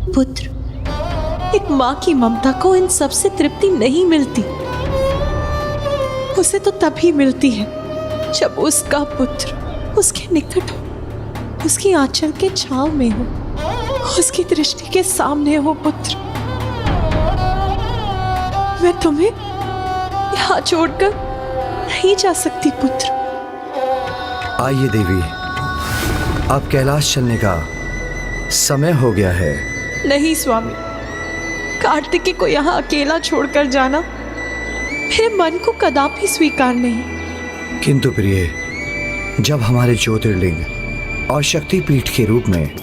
पुत्र, एक माँ की ममता को इन सबसे तृप्ति नहीं मिलती। उसे तो तभी मिलती है जब उसका पुत्र उसके निकट हो, उसकी आंचल के छांव में हो, उसकी दृष्टि के सामने हो। पुत्र, मैं तुम्हें यहाँ छोड़कर नहीं जा सकती। पुत्र, आइए देवी, अब कैलाश चलने का समय हो गया है। नहीं स्वामी, कार्तिकेय को यहाँ अकेला छोड़कर जाना मेरे मन को कदापि स्वीकार नहीं। किंतु प्रिय, जब हमारे ज्योतिर्लिंग और शक्तिपीठ के रूप में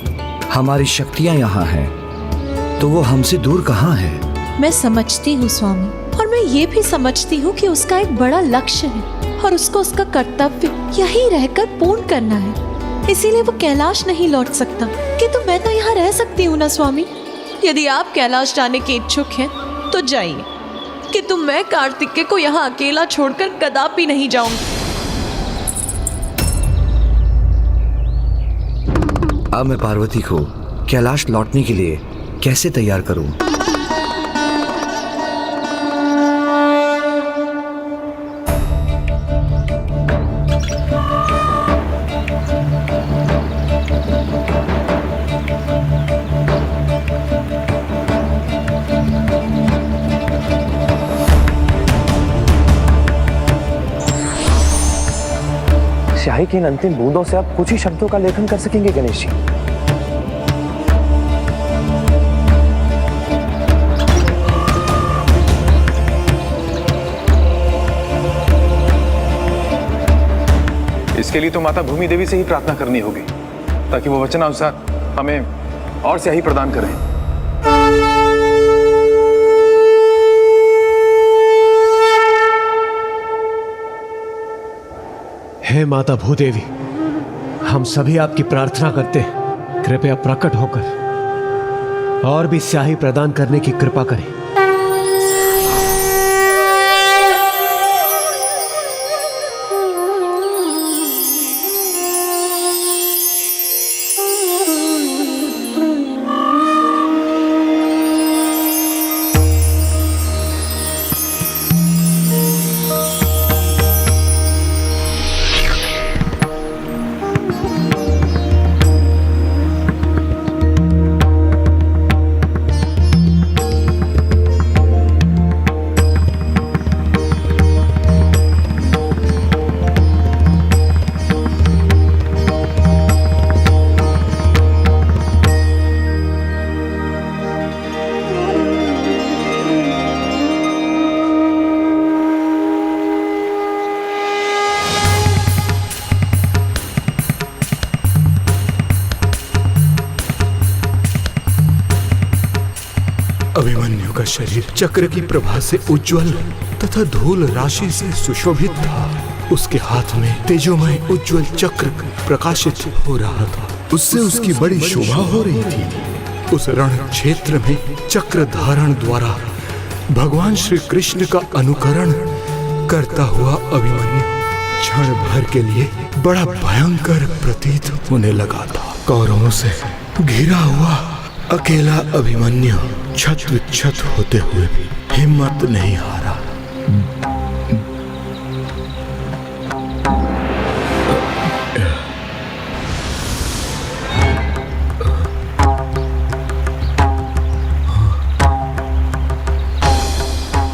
हमारी शक्तियां यहाँ हैं, तो वो हमसे दूर कहाँ है? मैं समझती हूँ स्वामी, और मैं ये भी समझती हूँ कि उसका एक बड़ा लक्ष्य है और उसको उसका कर्तव्य यहीं रहकर पूर्ण करना है। इसीलिए वो कैलाश नहीं लौट सकता। किंतु मैं तो यहाँ रह सकती हूँ ना स्वामी। यदि आप कैलाश जाने के इच्छुक हैं तो जाइए, किंतु मैं कार्तिकेय को यहाँ अकेला छोड़कर कदापि नहीं जाऊंगी। अब मैं पार्वती को कैलाश लौटने के लिए कैसे तैयार करूं? स्याही की इन अंतिम बूंदों से आप कुछ ही शब्दों का लेखन कर सकेंगे गणेश जी। इसके लिए तो माता भूमि देवी से ही प्रार्थना करनी होगी, ताकि वो वचनानुसार हमें और स्याही प्रदान करें। हे माता भूदेवी, हम सभी आपकी प्रार्थना करते हैं, कृपया प्रकट होकर और भी स्याही प्रदान करने की कृपा करें। अभिमन्यु का शरीर चक्र की प्रभा से उज्जवल तथा धूल राशि से सुशोभित था। उसके हाथ में तेजोमय उज्जवल चक्र प्रकाशित हो रहा था। उससे उसकी बड़ी शोभा हो रही थी। उस रण क्षेत्र में चक्र धारण द्वारा भगवान श्री कृष्ण का अनुकरण करता हुआ अभिमन्यु क्षण भर के लिए बड़ा भयंकर प्रतीत होने लगा था। कौरवों से घिरा हुआ अकेला अभिमन्यु छत विच्छत होते हुए भी हिम्मत नहीं हारा।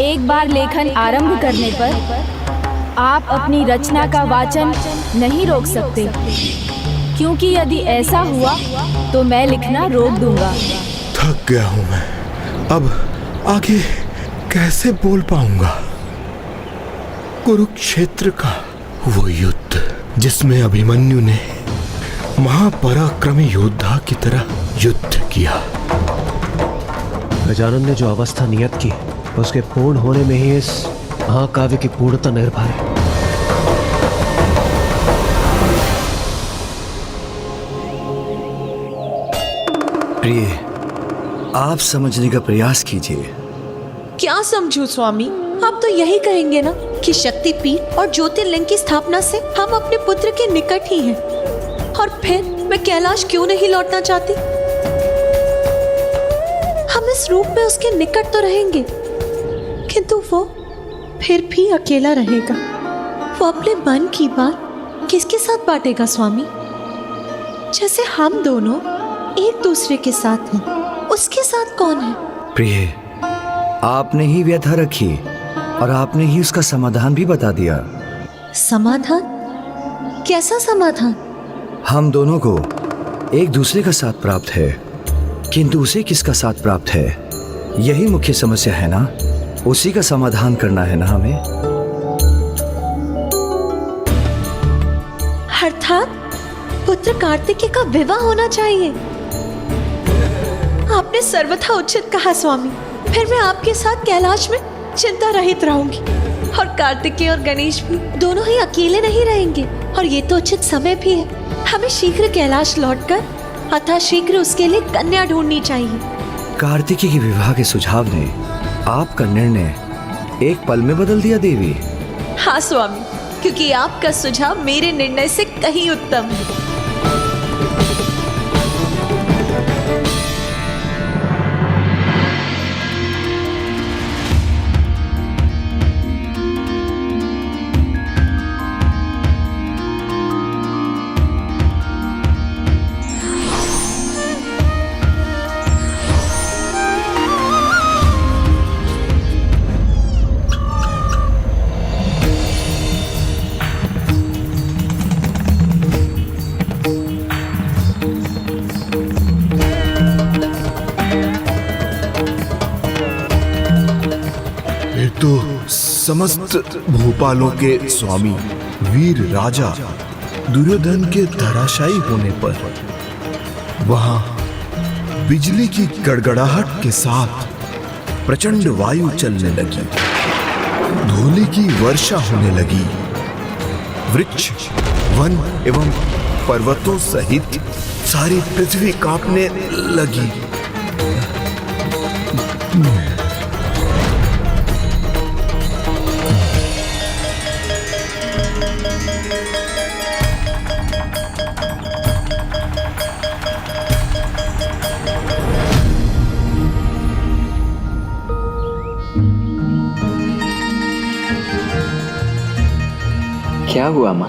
एक बार लेखन आरंभ करने पर आप अपनी रचना का वाचन नहीं रोक सकते, क्योंकि यदि ऐसा हुआ तो मैं लिखना रोक दूंगा। थक गया हूं मैं, अब आगे कैसे बोल पाऊंगा। कुरुक्षेत्र का वो युद्ध जिसमें अभिमन्यु ने महापराक्रमी योद्धा की तरह युद्ध किया। गजानन ने जो अवस्था नियत की, उसके पूर्ण होने में ही इस महाकाव्य की पूर्णता निर्भर है। प्रिय, आप समझने का प्रयास कीजिए। क्या समझूं स्वामी? आप तो यही कहेंगे ना कि शक्तिपीठ और ज्योतिर्लिंग की स्थापना से हम अपने पुत्र के निकट ही हैं। और फिर मैं कैलाश क्यों नहीं लौटना चाहती? इस रूप में उसके निकट तो रहेंगे, किंतु वो फिर भी अकेला रहेगा। वो अपने मन की बात किसके साथ बांटेगा स्वामी? जैसे हम दोनों एक दूसरे के साथ हैं, उसके साथ कौन है? प्रिय, आपने ही व्यथा रखी और आपने ही उसका समाधान भी बता दिया। समाधान? कैसा समाधान? हम दोनों को एक दूसरे का साथ प्राप्त है, किंतु उसे किसका साथ प्राप्त है, यही मुख्य समस्या है ना। उसी का समाधान करना है ना हमें। अर्थात पुत्र कार्तिकेय का विवाह होना चाहिए। आपने सर्वथा उचित कहा स्वामी। फिर मैं आपके साथ कैलाश में चिंता रहित रहूंगी, और कार्तिकेय और गणेश भी दोनों ही अकेले नहीं रहेंगे। और ये तो उचित समय भी है। हमें शीघ्र कैलाश लौटकर अतः शीघ्र उसके लिए कन्या ढूंढनी चाहिए। कार्तिकेय के विवाह के सुझाव ने आपका निर्णय एक पल में बदल दिया देवी। हाँ स्वामी, क्योंकि आपका सुझाव मेरे निर्णय से कहीं उत्तम है। तो समस्त भूपालों के स्वामी वीर राजा दुर्योधन के धराशायी होने पर वहां बिजली की गड़गड़ाहट के साथ प्रचंड वायु चलने लगी, धूलि की वर्षा होने लगी, वृक्ष, वन एवं पर्वतों सहित सारी पृथ्वी कांपने लगी। क्या हुआ माँ?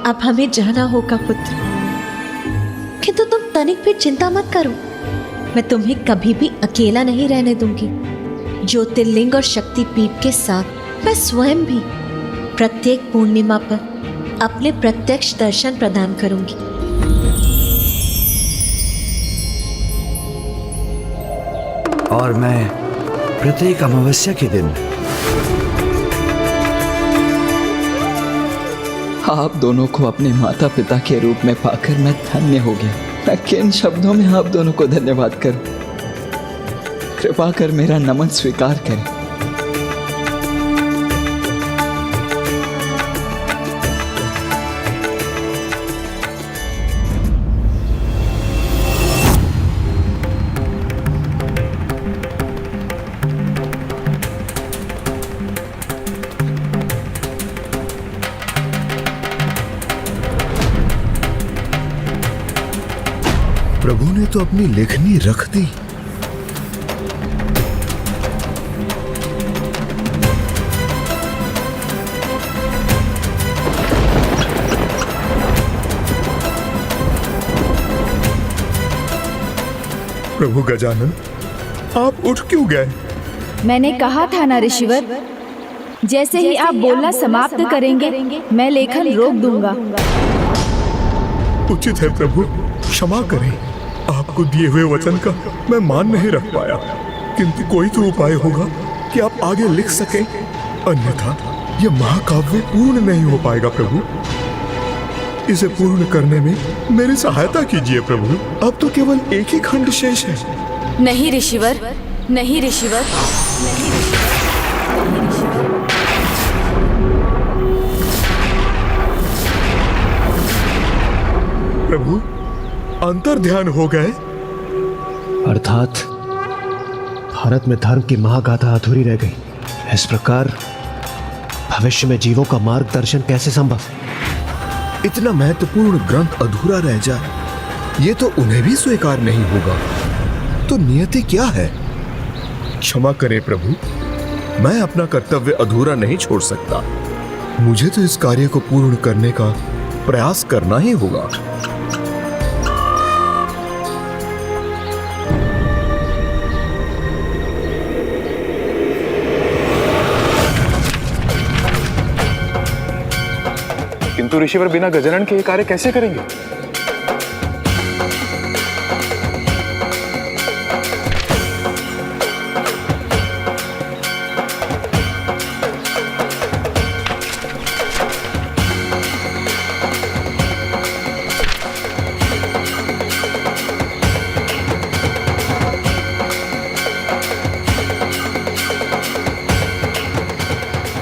अब हमें जाना होगा पुत्र, किंतु तुम तनिक भी चिंता मत करो। मैं तुम्हें कभी भी अकेला नहीं रहने दूंगी। ज्योतिर्लिंग और शक्तिपीठ के साथ मैं स्वयं भी प्रत्येक पूर्णिमा पर अपने प्रत्यक्ष दर्शन प्रदान करूंगी। और मैं प्रत्येक अमावस्या के दिन आप दोनों को अपने माता पिता के रूप में पाकर मैं धन्य हो गया। मैं किन शब्दों में आप दोनों को धन्यवाद करूं? कृपा कर मेरा नमन स्वीकार करें। प्रभु ने तो अपनी लेखनी रख दी। प्रभु गजानन, आप उठ क्यों गए? मैंने कहा था ना ऋषिवर, जैसे ही आप बोलना समाप्त करेंगे मैं लेखन रोक दूंगा। उचित है प्रभु, क्षमा करें। आपको दिए हुए वचन का मैं मान नहीं रख पाया, किंतु कोई तो उपाय होगा कि आप आगे लिख सकें, अन्यथा यह महाकाव्य पूर्ण नहीं हो पाएगा। प्रभु, इसे पूर्ण करने में मेरी सहायता कीजिए प्रभु। अब तो केवल एक ही खंड शेष है। नहीं ऋषिवर, नहीं ऋषिवर, नहीं ऋषिवर। प्रभु, अंतर ध्यान हो गए। अर्थात भारत में धर्म की महागाथा अधूरी रह गई। इस प्रकार भविष्य में जीवों का मार्गदर्शन कैसे संभव? इतना महत्वपूर्ण ग्रंथ अधूरा रह जाए, ये तो उन्हें भी स्वीकार नहीं होगा। तो नियति क्या है? क्षमा करें प्रभु, मैं अपना कर्तव्य अधूरा नहीं छोड़ सकता। मुझे तो इस कार्य को पूर्ण करने का प्रयास करना ही होगा। किंतु ऋषिवर बिना गजानन के ये कार्य कैसे करेंगे?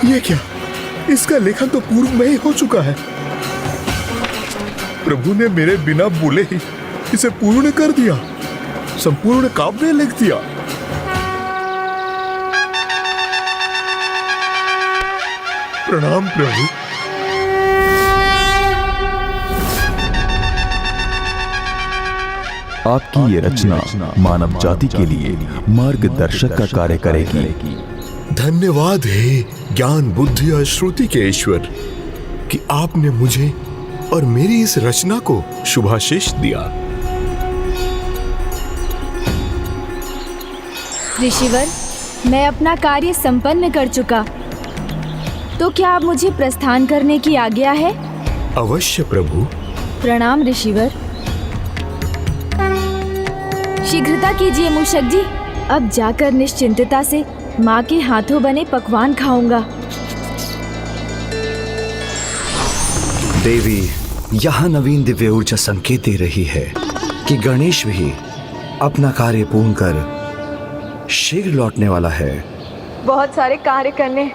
ये क्या? इसका लेखन तो पूर्व में ही हो चुका है। प्रभु ने मेरे बिना बोले ही इसे पूर्ण कर दिया, संपूर्ण काव्य लिख दिया। प्रणाम प्रभु। आपकी ये रचना मानव जाति के लिए मार्गदर्शक का कार्य करेगी। धन्यवाद हे ज्ञान बुद्धि और श्रुति के ईश्वर कि आपने मुझे और मेरी इस रचना को शुभाशीष दिया। ऋषिवर, मैं अपना कार्य संपन्न कर चुका, तो क्या आप मुझे प्रस्थान करने की आज्ञा है? अवश्य प्रभु। प्रणाम ऋषिवर। शीघ्रता कीजिए मूषक जी, अब जाकर निश्चिंतता से माँ के हाथों बने पकवान खाऊंगा। देवी, यहाँ नवीन दिव्य ऊर्जा संकेत दे रही है कि गणेश भी अपना कार्य पूर्ण कर शीघ्र लौटने वाला है। बहुत सारे कार्य करने,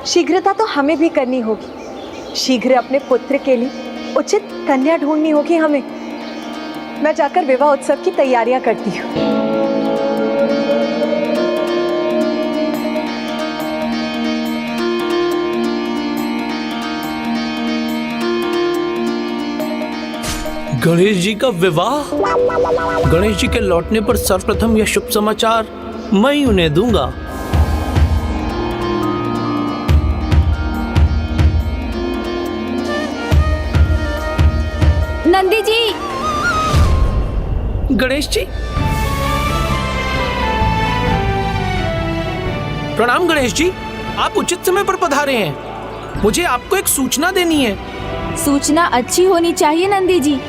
शीघ्रता तो हमें भी करनी होगी। शीघ्र अपने पुत्र के लिए उचित कन्या ढूंढनी होगी हमें। मैं जाकर विवाह उत्सव की तैयारियां करती हूँ। गणेश जी का विवाह? गणेश जी के लौटने पर सर्वप्रथम यह शुभ समाचार मैं ही उन्हें दूंगा। नंदी जी। गणेश जी, प्रणाम गणेश जी, आप उचित समय पर पधारे हैं। मुझे आपको एक सूचना देनी है। सूचना अच्छी होनी चाहिए नंदी जी।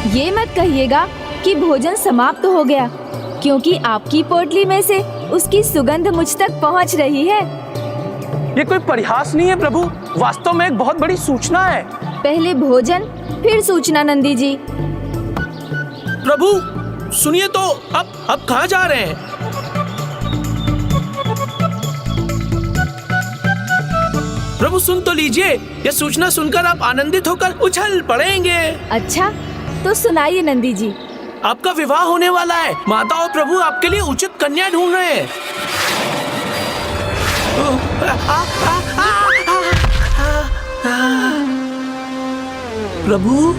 ये मत कहिएगा कि भोजन समाप्त हो गया, क्योंकि आपकी पोटली में से उसकी सुगंध मुझ तक पहुंच रही है। ये कोई परिहास नहीं है प्रभु, वास्तव में एक बहुत बड़ी सूचना है। पहले भोजन फिर सूचना नंदी जी। प्रभु सुनिए तो, अब कहाँ जा रहे हैं? प्रभु सुन तो लीजिए, यह सूचना सुनकर आप आनंदित होकर उछल पड़ेंगे। अच्छा तो सुनाइए नंदी जी। आपका विवाह होने वाला है। माता और प्रभु आपके लिए उचित कन्या ढूंढ रहे हैं। प्रभु,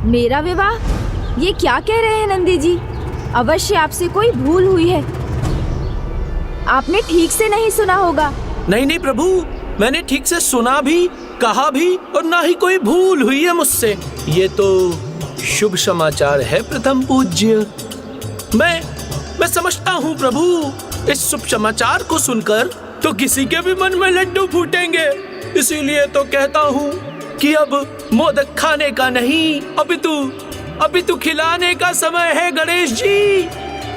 मेरा विवाह? ये क्या कह रहे हैं नंदी जी? अवश्य आपसे कोई भूल हुई है। आपने ठीक से नहीं सुना होगा। नहीं नहीं प्रभु, मैंने ठीक से सुना भी, कहा भी, और ना ही कोई भूल हुई है मुझसे। ये तो शुभ समाचार है प्रथम पूज्य। मैं समझता हूँ प्रभु, इस शुभ समाचार को सुनकर तो किसी के भी मन में लड्डू फूटेंगे। इसीलिए तो कहता हूँ कि अब मोदक खाने का नहीं, अपितु खिलाने का समय है गणेश जी।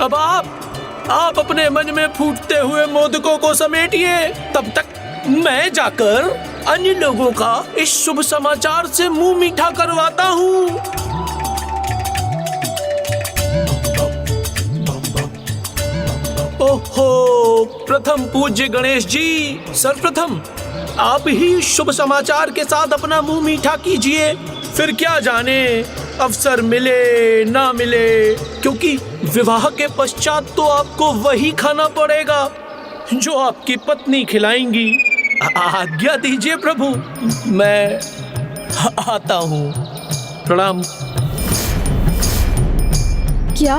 अब आप अपने मन में फूटते हुए मोदकों को समेटिए, तब तक मैं जाकर अन्य लोगों का इस शुभ समाचार से मुंह मीठा करवाता हूँ। ओहो, प्रथम पूज्य गणेश जी, सर्वप्रथम आप ही शुभ समाचार के साथ अपना मुंह मीठा कीजिए। फिर क्या जाने अवसर मिले ना मिले, क्योंकि विवाह के पश्चात तो आपको वही खाना पड़ेगा जो आपकी पत्नी खिलाएंगी। आज्ञा दीजिए प्रभु, मैं आता हूँ। प्रणाम। क्या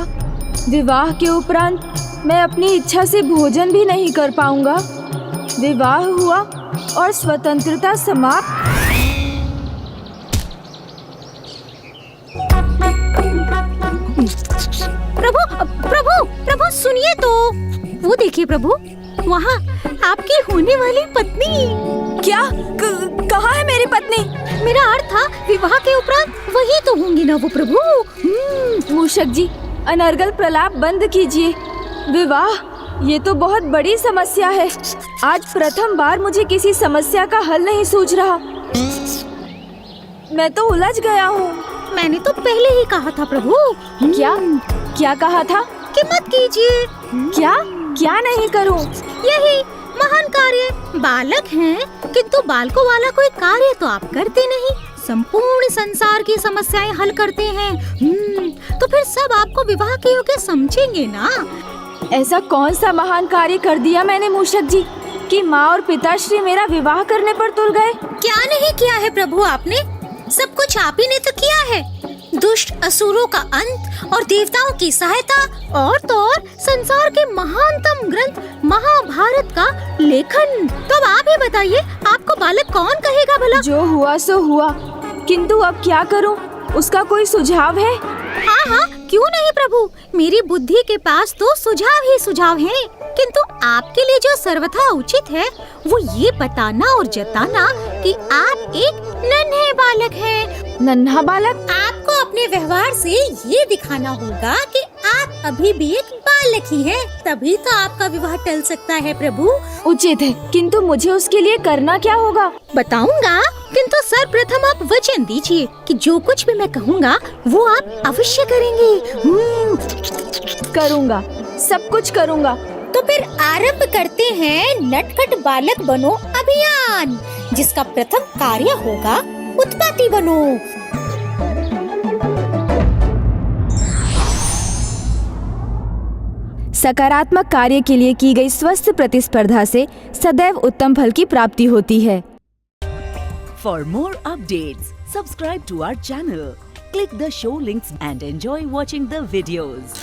विवाह के उपरांत मैं अपनी इच्छा से भोजन भी नहीं कर पाऊंगा? विवाह हुआ और स्वतंत्रता समाप्त। प्रभु प्रभु प्रभु सुनिए तो, वो देखिए प्रभु, वहाँ आपकी होने वाली पत्नी। क्या? कहाँ है मेरी पत्नी? मेरा अर्थ था विवाह के उपरांत वही तो होंगी ना वो प्रभु। मूषक जी, अनर्गल प्रलाप बंद कीजिए। विवाह, ये तो बहुत बड़ी समस्या है। आज प्रथम बार मुझे किसी समस्या का हल नहीं सूझ रहा। मैं तो उलझ गया हूँ। मैंने तो पहले ही कहा था प्रभु। क्या? क्या कहा था? कि मत कीजिए। क्या? क्या नहीं करूँ? यही महान कार्य। बालक हैं, किंतु बालकों वाला कोई कार्य तो आप करते नहीं। संपूर्ण संसार की समस्याएं हल करते हैं। तो फिर सब आपको विवाह के योग्य समझेंगे ना? ऐसा कौन सा महान कार्य कर दिया मैंने मूषक जी कि माँ और पिताश्री मेरा विवाह करने पर तुल गए? क्या नहीं किया है प्रभु आपने? सब कुछ आप ही ने तो किया है। दुष्ट असुरों का अंत और देवताओं की सहायता, और तो और संसार के महानतम ग्रंथ महाभारत का लेखन। तो अब आप ही बताइए, आपको बालक कौन कहेगा भला? जो हुआ सो हुआ, किंतु अब क्या करूं? उसका कोई सुझाव है? हाँ हाँ, क्यों नहीं प्रभु, मेरी बुद्धि के पास तो सुझाव ही सुझाव हैं। किंतु आपके लिए जो सर्वथा उचित है वो ये बताना और जताना कि आप एक नन्हे बालक हैं। नन्हा बालक? आपको अपने व्यवहार से ये दिखाना होगा कि आप अभी भी एक बालक ही हैं, तभी तो आपका विवाह टल सकता है प्रभु। उचित है, किंतु मुझे उसके लिए करना क्या होगा? बताऊंगा, किंतु सर्वप्रथम आप वचन दीजिए कि जो कुछ भी मैं कहूँगा वो आप अवश्य करेंगे। करूँगा, सब कुछ करूँगा। तो फिर आरंभ करते हैं नटखट बालक बनो अभियान, जिसका प्रथम कार्य होगा उत्पत्ति बनो। सकारात्मक कार्य के लिए की गई स्वस्थ प्रतिस्पर्धा से सदैव उत्तम फल की प्राप्ति होती है। For more updates, subscribe to our channel, click the show links and enjoy watching the videos.